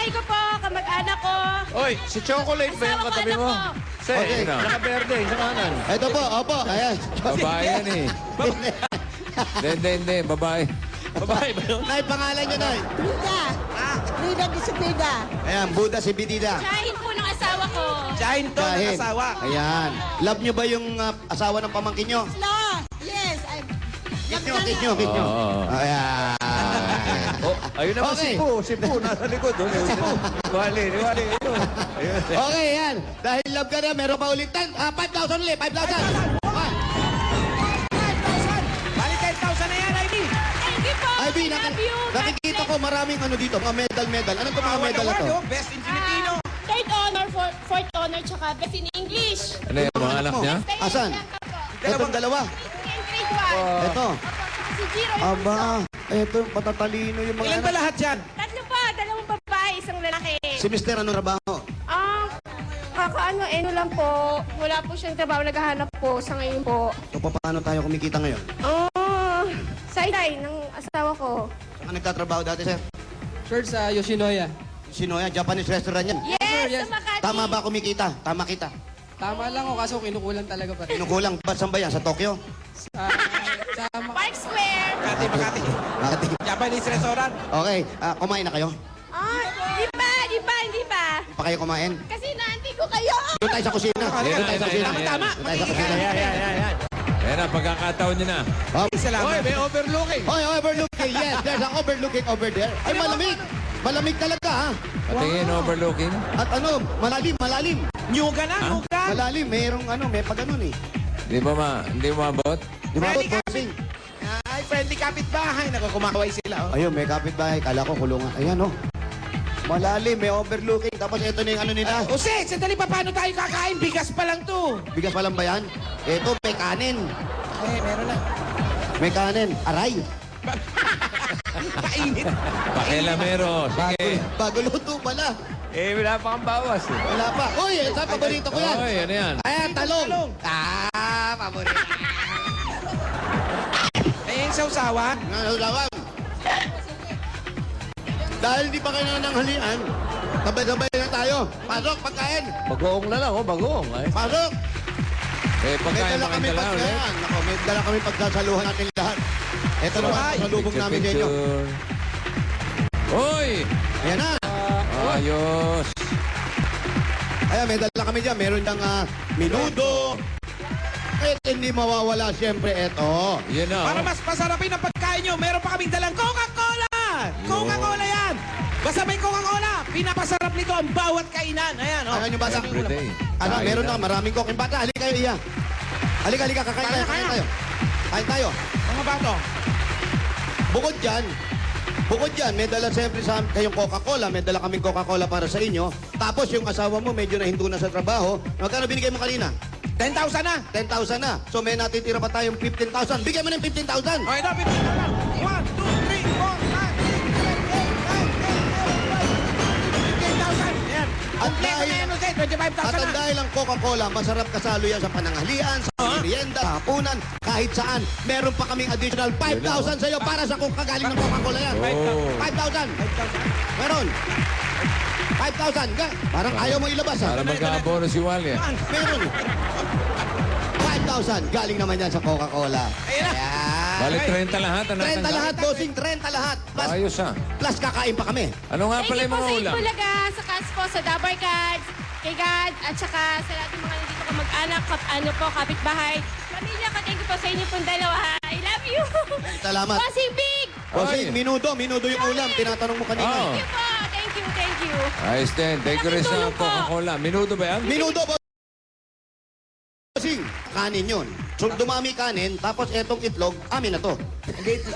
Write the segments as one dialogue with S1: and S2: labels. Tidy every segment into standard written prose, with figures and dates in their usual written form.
S1: kapitbahay ko po, kamag-anak ko.
S2: Oy, si Chocolate ba yung
S1: Asawa ko,
S2: katabi
S1: anak
S2: mo?
S1: ko.
S2: Okay. Naka-verde, sa kanan.
S3: Ito po, opo. Ayan.
S4: Babae yan eh. Hindi, babae.
S2: Babae ba yun?
S3: Nay, pangalan niyo, Nay.
S5: Bida. Bida Disipida.
S3: Ayan, Buda si Bidida.
S1: Tsahin po ng asawa ko.
S2: Jahin to, ng
S3: Kahin.
S2: asawa.
S3: Ayan. Love niyo ba yung asawa ng pamangkin niyo?
S5: La. Yes.
S3: Kit niyo.
S4: Oo.
S3: Ayan.
S2: Oh, ayun naman
S3: Okay.
S2: si Poo, nasa likod. Wali. Ayun.
S3: Okay, yan. Dahil love ka na, meron pa ulit. 5,000 ulit, 5,000.
S2: Bali 10,000 na yan, Ivy.
S1: Thank you po.
S3: Ivy,
S1: Love you.
S3: nakikita ko maraming ano dito, mga medal. Ano itong mga medal na to?
S2: Best in Filipino.
S1: Third honor, fourth honor, tsaka best in English.
S4: Ano yung mga anak niya?
S3: Asan? Itong dalawa.
S1: In grade 1.
S3: Ito.
S1: Si Jiro.
S3: Aba, ito, patatalino yung mga
S2: Ilan ba
S3: anak.
S2: lahat yan?
S1: Tatlo po, dalawang babae, isang lalaki.
S3: Si Mister, ano trabaho?
S1: Kakaano lang po. Wala po siyang trabaho, naghahanap po sa ngayon po.
S3: So, paano tayo kumikita ngayon?
S1: Side ng asawa ko.
S3: Saan ka nagtatrabaho dati, sir?
S6: Sir, sa Yoshinoya.
S3: Sinoya, Japanese restaurant yan.
S1: Yes,
S6: yes.
S1: sa Makati.
S3: Tama ba kumikita? Tama kita.
S6: Tama lang o kaso kinukulang talaga pa rin.
S3: Kinukulang. Ba't saan ba yan? Sa Tokyo?
S6: Sa
S1: Park Square.
S2: Makati.
S3: Makati.
S2: Japanese restaurant.
S3: Okay, kumain na kayo?
S1: Hindi pa.
S3: Pa kayo kumain?
S1: Kasi naanti ko kayo.
S3: Doon tayo sa kusina. Doon tayo sa kusina.
S2: Tama.
S3: Doon tayo sa kusina.
S2: Yan.
S4: Ayan na, pagkakataon niya na.
S3: Oh.
S2: Salamat.
S4: Oy, may overlooking.
S3: Hoy, overlooking. Yes, there's an overlooking over there. Ay, malamig. Malamig talaga, ha?
S4: Patingin, overlooking.
S3: At ano, malalim.
S2: Nyuga na, nyuga.
S3: Malalim, mayroong ano, may pag ano eh.
S4: Di ba hindi mo mabot?
S3: Di ba,
S2: Friendly
S3: bossing?
S2: Ay, friendly kapitbahay. Kumakaway sila. Oh.
S3: Ayun, may kapitbahay. Kala ko kulungan. Ayan, oh. Malalim, may overlooking. Tapos ito na yung ano nila.
S2: Jose, sandali pa, paano tayo kakain? Bigas pa lang to.
S3: Bigas pa lang ba yan? Ito, may kanin.
S2: Meron na.
S3: May kanin. Aray.
S2: Painit.
S4: Pakilamero. Sige.
S3: Bago luto pala.
S4: Wala pa kang bawas eh.
S3: Wala pa. Uy, saan paborito ko yan?
S4: Oy, ano yan?
S3: Ayan, talong. Paborito.
S2: Ayun, sausawan.
S3: Lawang. Dahil di pa kayo nananghalian, sabay-sabay na tayo. Pasok, pagkain.
S4: Bagoong na lang, bagoong. Ay.
S3: Pasok.
S4: Eh,
S3: May
S4: pagkain
S3: dala
S4: mo
S3: kami
S4: kayong dalawa ulit.
S3: pagkain. Ako, may dala kami pagsasaluhan natin lahat. Ito naman, pasalubog namin sa inyo.
S4: Uy!
S3: Ayan na.
S4: Ayos.
S3: Ayan, may dala kami dyan. Meron diyang minudo. At hindi mawawala siyempre ito.
S4: Yan na.
S2: Para
S4: oh.
S2: mas masarapin ang pagkain nyo, meron pa kaming dalang Coca-Cola! Coca-Cola yan! Basta may Coca-Cola, pinapasarap nito ang bawat kainan. Ayan, oh.
S3: Ayan yung bata.
S4: Every day.
S3: Ano,
S4: Kain
S3: meron
S4: na.
S3: na. Maraming koking bata. Halika kayo, iya. Halika. Kakain tayo.
S2: Kaya.
S3: Kain tayo. Kain tayo.
S2: Mga bato.
S3: Bukod dyan, may dala siyempre sa kayong Coca-Cola. May dala kaming Coca-Cola para sa inyo. Tapos yung asawa mo medyo nahinto na sa trabaho. Magkano binigay mo kanina?
S2: 10,000 na.
S3: 10,000 na. So may natitira pa tayong 15,000. Bigyan mo ng 15,000.
S2: O, ito, 15,000. 1, 2, 3, 4, 5, 6, 7, 8, 9, 10, 11, 12, 13, 14, 15,000. Ayan.
S3: At
S2: Kompleto na yan, Jose. 25,000
S3: At ang
S2: na.
S3: dahil ang Coca-Cola, masarap kasalo yan sa pananghalian, sa merienda, sa hapunan, kahit saan. Meron pa kaming additional 5,000 sa iyo para sa kung kagaling ng Coca-Cola yan.
S4: Oh.
S3: 5,000. Meron. 5,000. Parang ayaw mo ilabas ha.
S4: Para magkaabono si Wally.
S3: Meron. 5,000. Galing naman yan sa Coca-Cola.
S2: Ayan na.
S4: Balik 30 lahat.
S3: 30 lahat, bossing. 30 lahat.
S4: Ayos ah.
S3: Plus kakain pa kami.
S4: Ano nga
S1: Thank
S4: pala
S1: you
S4: yung
S1: po
S4: mga
S1: sa
S4: ulam?
S1: Itbulaga, sa Cats po, sa Dabar Cards, kay God, at saka sa lahat ng mga nandito kamag-anak, kapitbahay. Pamilya ko, thank you po sa inyo pong dalawa. I love you.
S3: Salamat.
S1: Bossing Big.
S3: Bossing,
S4: Oy.
S3: minudo yung ulam. Tinatanong mo kanina.
S4: Oh.
S1: Thank you po. Thank you.
S4: Ayos din. Thank you rin sa
S1: Malaking tulong po.
S4: Coca-Cola. Minuto ba yan?
S3: Minudo, bossing. Kanin yun. So, dumami kanin, tapos etong itlog, amin na to.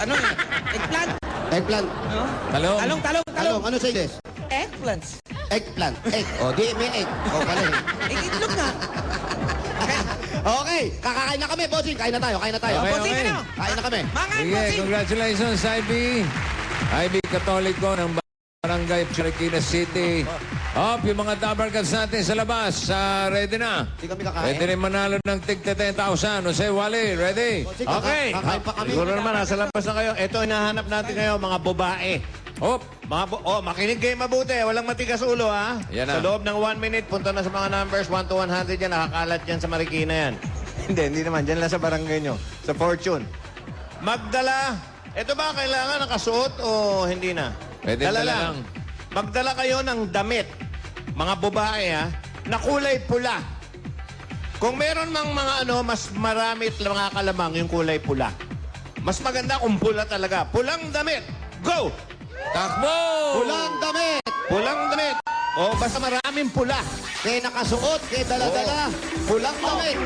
S2: Ano yun? Eggplant?
S3: Eggplant.
S4: Talong.
S3: Talong, ano sa Ingles?
S2: Eggplants.
S3: Eggplant. Egg. O, di, may egg. O, pala eh.
S2: Itlog nga.
S3: Okay, kakakain na kami, bossing. Kain na tayo.
S4: Okay,
S2: Bossing,
S4: okay.
S2: ano?
S3: Kain na kami.
S2: Mangan,
S4: Sige,
S2: bossing.
S4: congratulations, Ivy. Ivy Katoliko ng Barangay Marikina City. Yung mga Dabar Cats natin sa labas. Ready na.
S3: Hindi kami kakain.
S4: Pwede rin manalo ng tig 10,000. Jose, Wally, ready?
S3: Bossing,
S2: Okay.
S3: Kakain pa kami.
S2: Siguro naman, nasa labas na kayo. Ito, hinahanap natin kayo, mga babae.
S4: Hop!
S7: Makinig kayo mabuti. Walang matigas ulo, ha?
S4: Yan
S7: Sa
S4: na.
S7: loob ng 1 minute, punta na sa mga numbers 1 to 100 yan. Nakakalat yan sa Marikina yan. hindi naman. Diyan lang sa barangay nyo. Sa Fortune. Magdala. Ito ba kailangan nakasuot o hindi na?
S4: Pwede dala lang.
S7: Magdala kayo ng damit. Mga babae, ha? Na kulay pula. Kung meron mang mga mas marami at mga kalamang yung kulay pula. Mas maganda kung pula talaga. Pulang damit. Go!
S4: Takbo!
S3: Pulang damit.
S7: Pulang damit. O, basta maraming pula.
S3: Kaya nakasuot, kaya dala-dala. Pulang damit.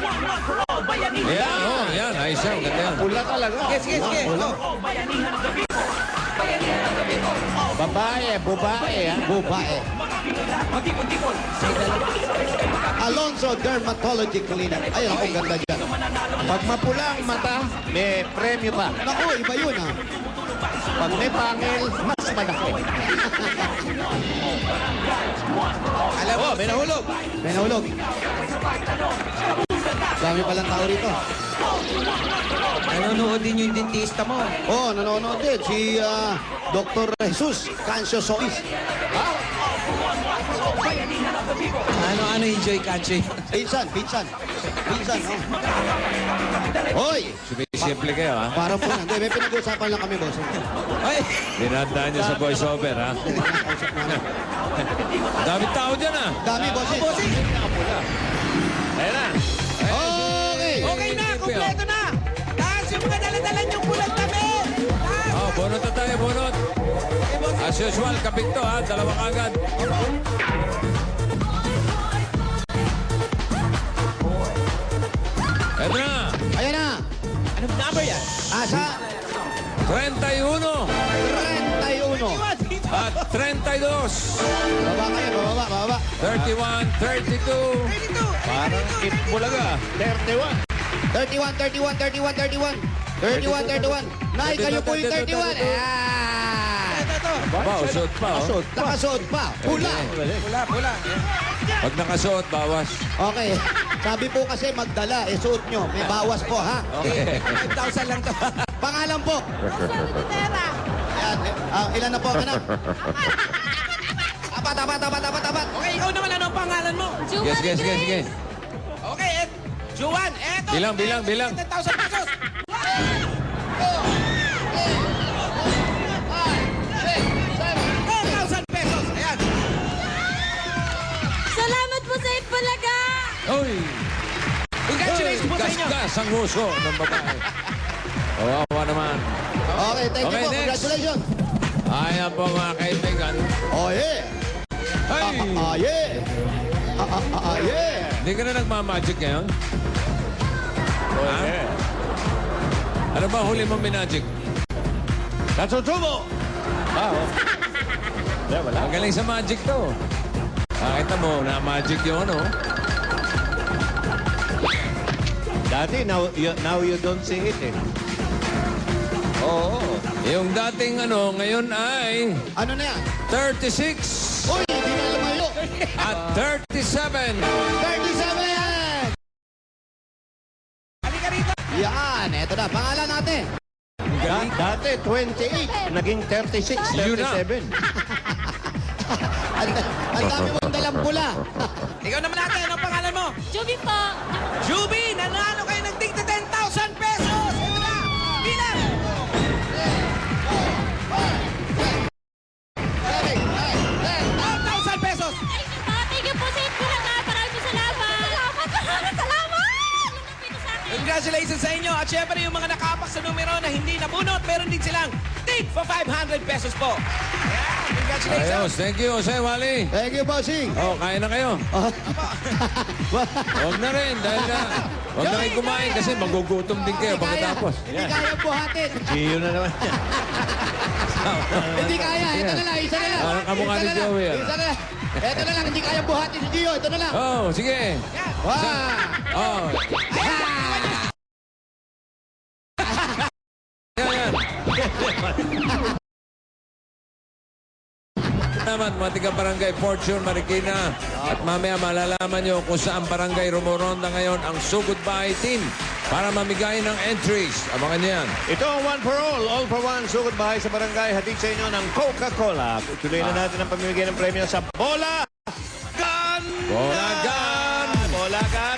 S4: Yan, yan. Ayos yan. Ganda yan.
S7: Pula talaga.
S2: Sige. Oh.
S7: Babae, ha?
S3: Bubae. Alonso Dermatology Clinic. Ayun, ang ganda dyan.
S7: Pag mapula ang mata, may premyo pa.
S3: Naku, iba yun ha.
S7: Pag may pangil, mas malaki.
S2: Alam mo, may nahulog.
S3: May nahulog. Dami palang tao rito.
S2: Nanonood din yung dentista mo.
S3: Oh, nanonood din. Si Dr. Jesus Cancio Sois.
S2: Ano enjoy country?
S3: Pinsan, oh. Hoy!
S4: Sumisimple kayo, ha?
S3: Para po na. Hindi, may pinag-uusapan lang kami, boss.
S2: Ay,
S4: Dinadaan niyo sa voiceover, ha? Dami tao dyan, ha?
S3: Dami, boss.
S7: Ayan na.
S3: Okay!
S2: okay na, kompleto na. Taas yung mga dala-dala niyong pulang damit. Taas.
S4: Oh, bunot na tayo, bunot. As usual, kapit to, ha? Dalawa kagad. Eto na.
S3: Ayan na.
S2: Anong number yan?
S3: Asa?
S4: 31
S3: 31.
S4: at 32.
S3: Baba kayo, bababa.
S4: 31, 32.
S7: Parang Itbulaga. 31.
S3: 31. Nay, kayo po yung 31.
S2: Ito.
S4: Ba, usot pa, oh.
S3: Nakasuot pa. Pula.
S2: Pula.
S4: Pag nakasuot, bawas.
S3: Okay. Sabi po kasi magdala, suot nyo. May bawas po, ha?
S2: Okay, 5,000 lang to.
S3: Pangalan po. Ayan. Ilan na po ang anak? Tapat.
S2: Okay, ikaw naman, ano ang pangalan mo?
S4: Sige.
S2: Okay, Juan, eto.
S4: Bilang.
S2: 10,000 pesos. 10,000 pesos. Ayan.
S1: Salamat po sa Itbulaga!
S4: Uy!
S2: Congratulations po sa inyo.
S4: Gasgas ang huso ng babae. Kawawa naman.
S3: Okay, thank you
S4: Okay,
S3: po.
S4: next.
S3: Congratulations.
S4: Ayan po mga kaibigan.
S3: Oh, yeah.
S4: Hey!
S3: Yeah.
S4: Hindi ka na nagmamagic ngayon? Ha? Ano ba huli mong minagic?
S7: Katsutubo! Wala.
S4: Ang galing sa magic to. Kita mo, na-magic yung ano.
S7: Dati, now you don't see it, eh. Oo.
S4: Yung dating ano, ngayon ay
S3: Ano na yan?
S4: 36
S3: Uy, hindi na lumayo.
S4: at 37.
S3: 37!
S2: Halika rito.
S3: Yan, eto na. Pangalan natin.
S7: Dati, 28. Naging 36,
S4: Yun na.
S7: 37.
S3: Ang dami mong dalang pula.
S2: Ikaw naman natin, ano ang pangalan mo?
S1: Juby po!
S2: Juby, nanalo kayo ng tigta 10,000 pesos. Ito na. Bilang. 10,000 pesos.
S1: Thank you po sa Itbulaga! Maraming salamat! Salamat!
S2: Congratulations sa inyo. At syempre yung mga nakapak sa numero na hindi nabunot, meron din silang tig for 500 pesos po. Ayan, congratulations.
S4: Ayos, thank you, Jose Wally.
S3: Thank you, bossing.
S4: Oh, kain na kayo. Huwag na rin, dahil na. Huwag na kayo kumain kasi magugutom din kayo pagkatapos.
S3: Hindi kaya buhatin.
S7: Gio na naman yan.
S3: Hindi kaya. Ito na lang. Isa na lang.
S4: Parang kamukha ni
S3: Isa na lang.
S4: Joey, ah.
S3: Isa na lang. Ito na lang. Hindi kaya buhatin si Gio. Ito na lang.
S4: Oh, sige.
S3: Wow.
S4: Oh. Yan. Naman, mga tiga-barangay Fortune, Marikina. At mamaya malalaman nyo kung saan barangay rumuronda ngayon ang Sugod Bahay Team para mamigay ng entries. Abangan niyo yan.
S7: Ito ang One for All for One, sugod bahay sa barangay, hatid sa inyo ng Coca-Cola. Tuloy na natin ang pamimigay ng premyo sa Bola Gan!
S4: Bola Gan!
S7: Bola Gan!